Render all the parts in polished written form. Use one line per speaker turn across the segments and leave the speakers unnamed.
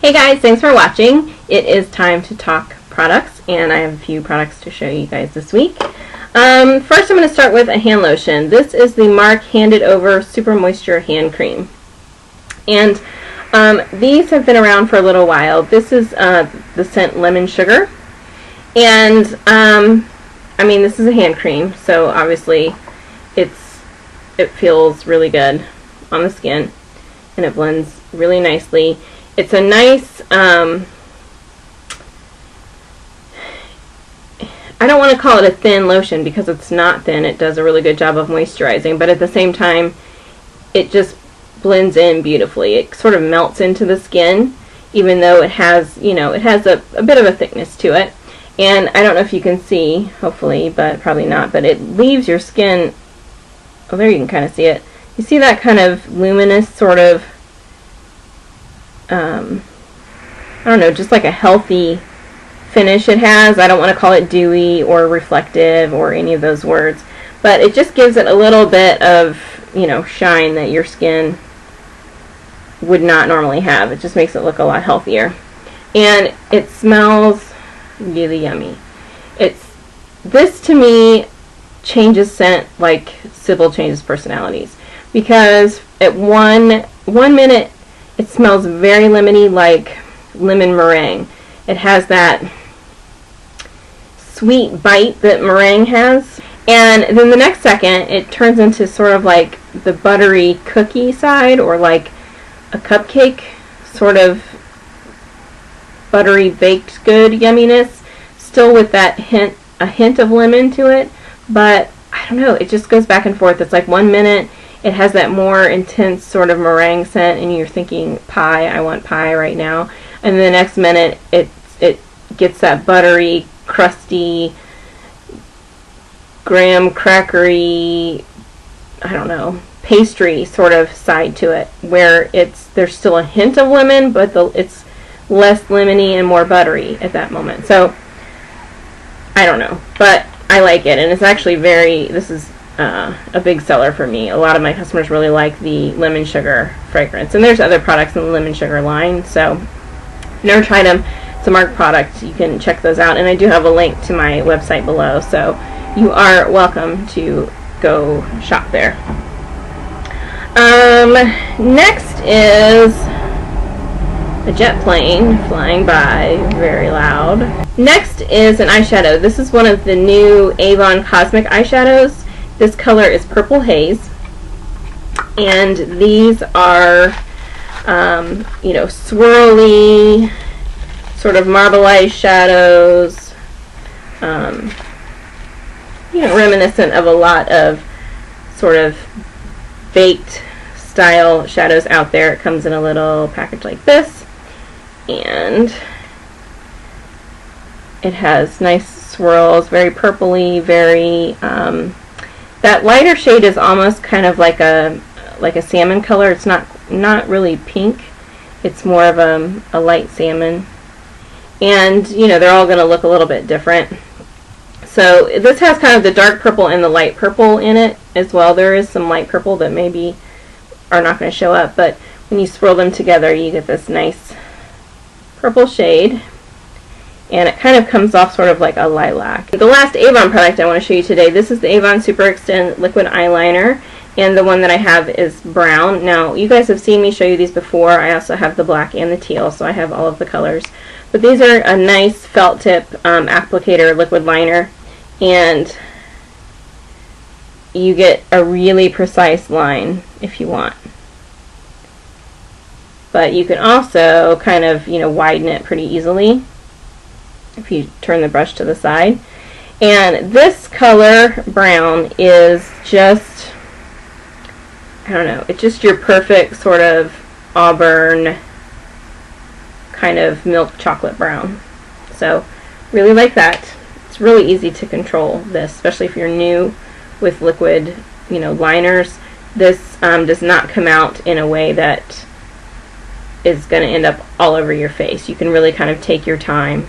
Hey guys, thanks for watching. It is time to talk products, and I have a few products to show you guys this week. First I'm going to start with a hand lotion. This is the Mark Handed Over Super Moisture Hand Cream. And these have been around for a little while. This is the scent Lemon Sugar. And I mean, this is a hand cream, so obviously it feels really good on the skin, and it blends really nicely. It's a nice, I don't want to call it a thin lotion because it's not thin. It does a really good job of moisturizing, but at the same time, it just blends in beautifully. It sort of melts into the skin, even though it has, you know, it has a bit of a thickness to it. And I don't know if you can see, hopefully, but probably not, but it leaves your skin, oh, there you can kind of see it. You see that kind of luminous sort of, I don't know, just like a healthy finish it has. I don't want to call it dewy or reflective or any of those words, but it just gives it a little bit of, you know, shine that your skin would not normally have. It just makes it look a lot healthier. And it smells really yummy. This to me changes scent like Sybil changes personalities, because at one minute it smells very lemony, like lemon meringue. It has that sweet bite that meringue has, and then the next second it turns into sort of like the buttery cookie side, or like a cupcake sort of buttery baked good yumminess, still with that a hint of lemon to it, but I don't know, it just goes back and forth. It's like 1 minute it has that more intense sort of meringue scent and you're thinking pie, I want pie right now, and the next minute it gets that buttery, crusty, graham crackery, I don't know, pastry sort of side to it, where there's still a hint of lemon, but it's less lemony and more buttery at that moment. So I don't know, but I like it, and it's actually this is a big seller for me. A lot of my customers really like the Lemon Sugar fragrance, and there's other products in the Lemon Sugar line, so if you've never tried them, it's a Mark product, you can check those out, and I do have a link to my website below, so you are welcome to go shop there. Next is a jet plane flying by, very loud. Next is an eyeshadow. This is one of the new Avon Cosmic eyeshadows. This color is Purple Haze, and these are, you know, swirly, sort of marbleized shadows, you know, reminiscent of a lot of sort of baked style shadows out there. It comes in a little package like this, and it has nice swirls, very purpley, very that lighter shade is almost kind of like a salmon color. It's not really pink. It's more of a light salmon, and you know, they're all going to look a little bit different. So this has kind of the dark purple and the light purple in it as well. There is some light purple that maybe are not going to show up, but when you swirl them together you get this nice purple shade, and it kind of comes off sort of like a lilac. The last Avon product I want to show you today, this is the Avon Super Extend Liquid Eyeliner, and the one that I have is brown. Now, you guys have seen me show you these before. I also have the black and the teal, so I have all of the colors. But these are a nice felt tip applicator liquid liner, and you get a really precise line if you want. But you can also kind of, you know, widen it pretty easily if you turn the brush to the side. And this color, brown, is just, I don't know, it's just your perfect sort of auburn kind of milk chocolate brown. So really like that. It's really easy to control this, especially if you're new with liquid, you know, liners. This does not come out in a way that is going to end up all over your face. You can really kind of take your time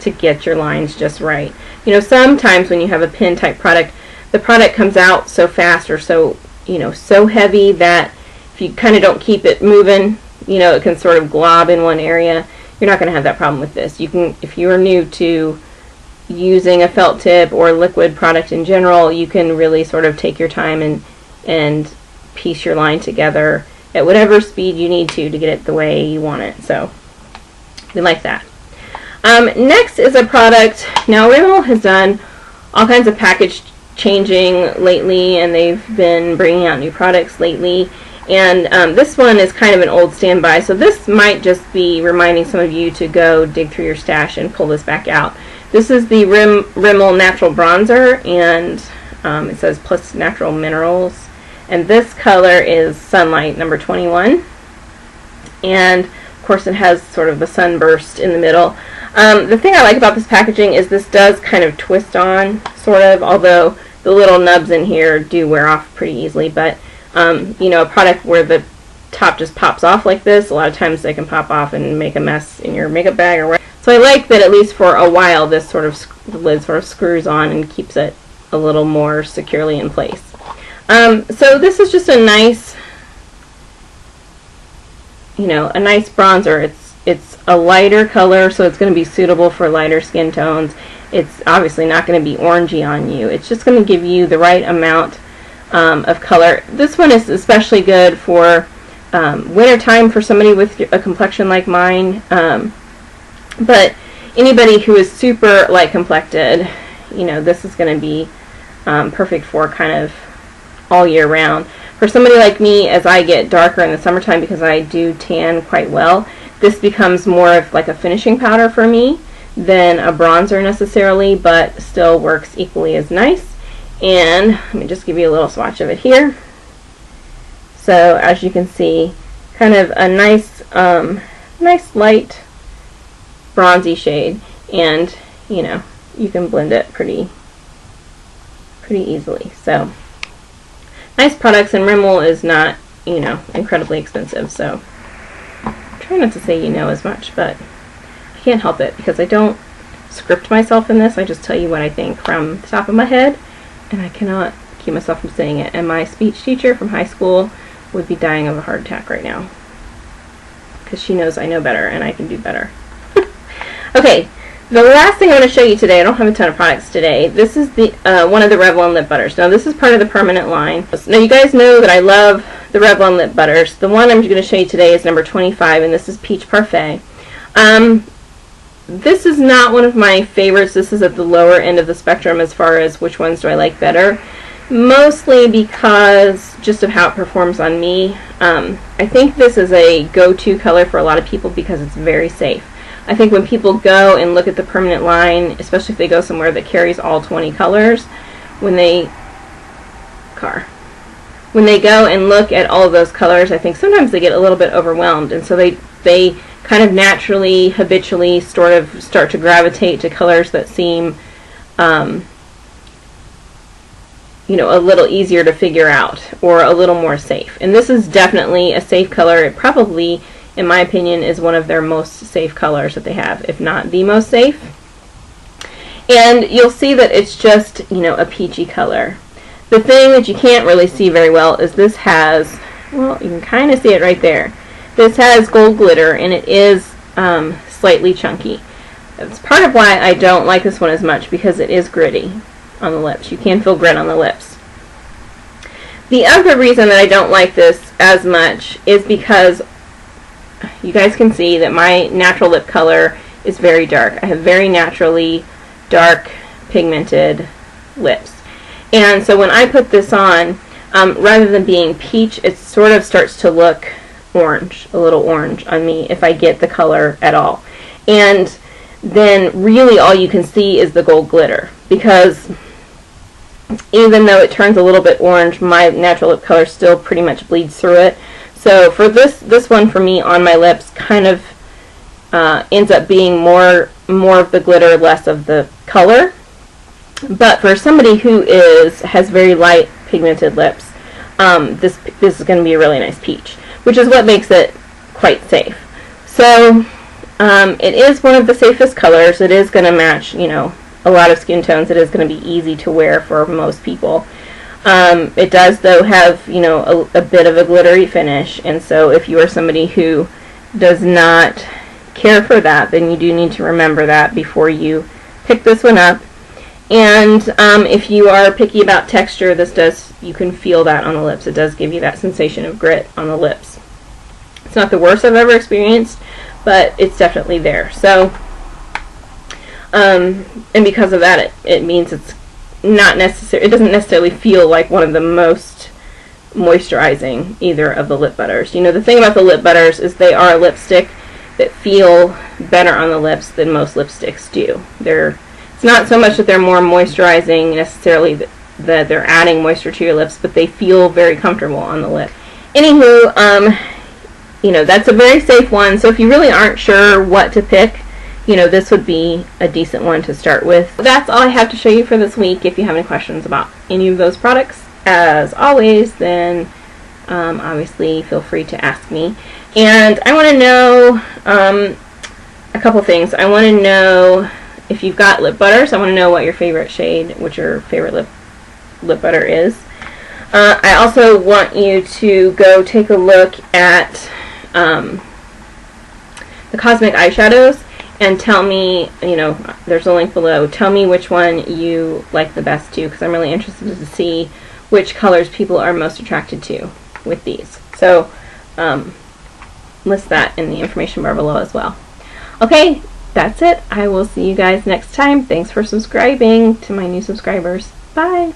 to get your lines just right. You know, sometimes when you have a pen type product, the product comes out so fast or so, you know, so heavy that if you kind of don't keep it moving you know, it can sort of glob in one area. You're not going to have that problem with this. You can, if you are new to using a felt tip or liquid product in general, you can really sort of take your time and piece your line together at whatever speed you need to get it the way you want it. So we like that. Next is a product. Now Rimmel has done all kinds of package changing lately, and they've been bringing out new products lately. And this one is kind of an old standby, so this might just be reminding some of you to go dig through your stash and pull this back out. This is the Rimmel Natural Bronzer, and it says plus natural minerals. And this color is Sunlight number 21. And of course it has sort of the sunburst in the middle. The thing I like about this packaging is this does kind of twist on, sort of, although the little nubs in here do wear off pretty easily. But you know, a product where the top just pops off like this, a lot of times they can pop off and make a mess in your makeup bag or whatever. So I like that at least for a while this sort of the lid sort of screws on and keeps it a little more securely in place. So this is just a nice, you know, a nice bronzer. It's a lighter color, so it's going to be suitable for lighter skin tones. It's obviously not going to be orangey on you. It's just going to give you the right amount of color. This one is especially good for winter time for somebody with a complexion like mine. But anybody who is super light complected, you know, this is going to be perfect for kind of all year round. For somebody like me, as I get darker in the summertime because I do tan quite well, this becomes more of like a finishing powder for me than a bronzer necessarily, but still works equally as nice. And let me just give you a little swatch of it here. So as you can see, kind of a nice, nice light bronzy shade, and you know, you can blend it pretty easily. So nice products, and Rimmel is not, you know, incredibly expensive. So I try not to say, you know, as much, but I can't help it because I don't script myself in this. I just tell you what I think from the top of my head, and I cannot keep myself from saying it. And my speech teacher from high school would be dying of a heart attack right now because she knows I know better and I can do better. Okay, the last thing I want to show you today, I don't have a ton of products today. This is the one of the Revlon lip butters. Now this is part of the permanent line. Now you guys know that I love the Revlon lip butters. The one I'm going to show you today is number 25, and this is Peach Parfait. This is not one of my favorites. This is at the lower end of the spectrum as far as which ones do I like better. Mostly because just of how it performs on me. I think this is a go-to color for a lot of people because it's very safe. I think when people go and look at the permanent line, especially if they go somewhere that carries all 20 colors, when they go and look at all of those colors, I think sometimes they get a little bit overwhelmed, and so they kind of naturally, habitually sort of start to gravitate to colors that seem you know, a little easier to figure out or a little more safe. And this is definitely a safe color. It probably, in my opinion, is one of their most safe colors that they have, if not the most safe. And you'll see that it's just, you know, a peachy color. The thing that you can't really see very well is this has, well, you can kind of see it right there. This has gold glitter, and it is slightly chunky. That's part of why I don't like this one as much, because it is gritty on the lips. You can feel grit on the lips. The other reason that I don't like this as much is because you guys can see that my natural lip color is very dark. I have very naturally dark pigmented lips. And so when I put this on, rather than being peach, it sort of starts to look orange, a little orange on me if I get the color at all. And then really all you can see is the gold glitter, because even though it turns a little bit orange, my natural lip color still pretty much bleeds through it. So for this one for me on my lips kind of ends up being more of the glitter, less of the color. But for somebody who has very light pigmented lips, this is going to be a really nice peach, which is what makes it quite safe. So it is one of the safest colors. It is going to match, you know, a lot of skin tones. It is going to be easy to wear for most people. It does, though, have, you know, a bit of a glittery finish, and so if you are somebody who does not care for that, then you do need to remember that before you pick this one up. And if you are picky about texture, you can feel that on the lips. It does give you that sensation of grit on the lips. It's not the worst I've ever experienced, but it's definitely there. So, and because of that, it means it's not necessary. It doesn't necessarily feel like one of the most moisturizing either of the lip butters. You know, the thing about the lip butters is they are a lipstick that feel better on the lips than most lipsticks do. It's not so much that they're more moisturizing necessarily, that they're adding moisture to your lips, but they feel very comfortable on the lip. Anywho, you know, that's a very safe one. So if you really aren't sure what to pick, you know, this would be a decent one to start with. That's all I have to show you for this week. If you have any questions about any of those products, as always, then obviously feel free to ask me. And I want to know a couple things. I want to know if you've got lip butters. I want to know what your favorite shade, what your favorite lip butter is. I also want you to go take a look at the Cosmic eyeshadows and tell me, you know, there's a link below, tell me which one you like the best too, because I'm really interested to see which colors people are most attracted to with these. So list that in the information bar below as well. Okay, that's it. I will see you guys next time. Thanks for subscribing to my new subscribers. Bye!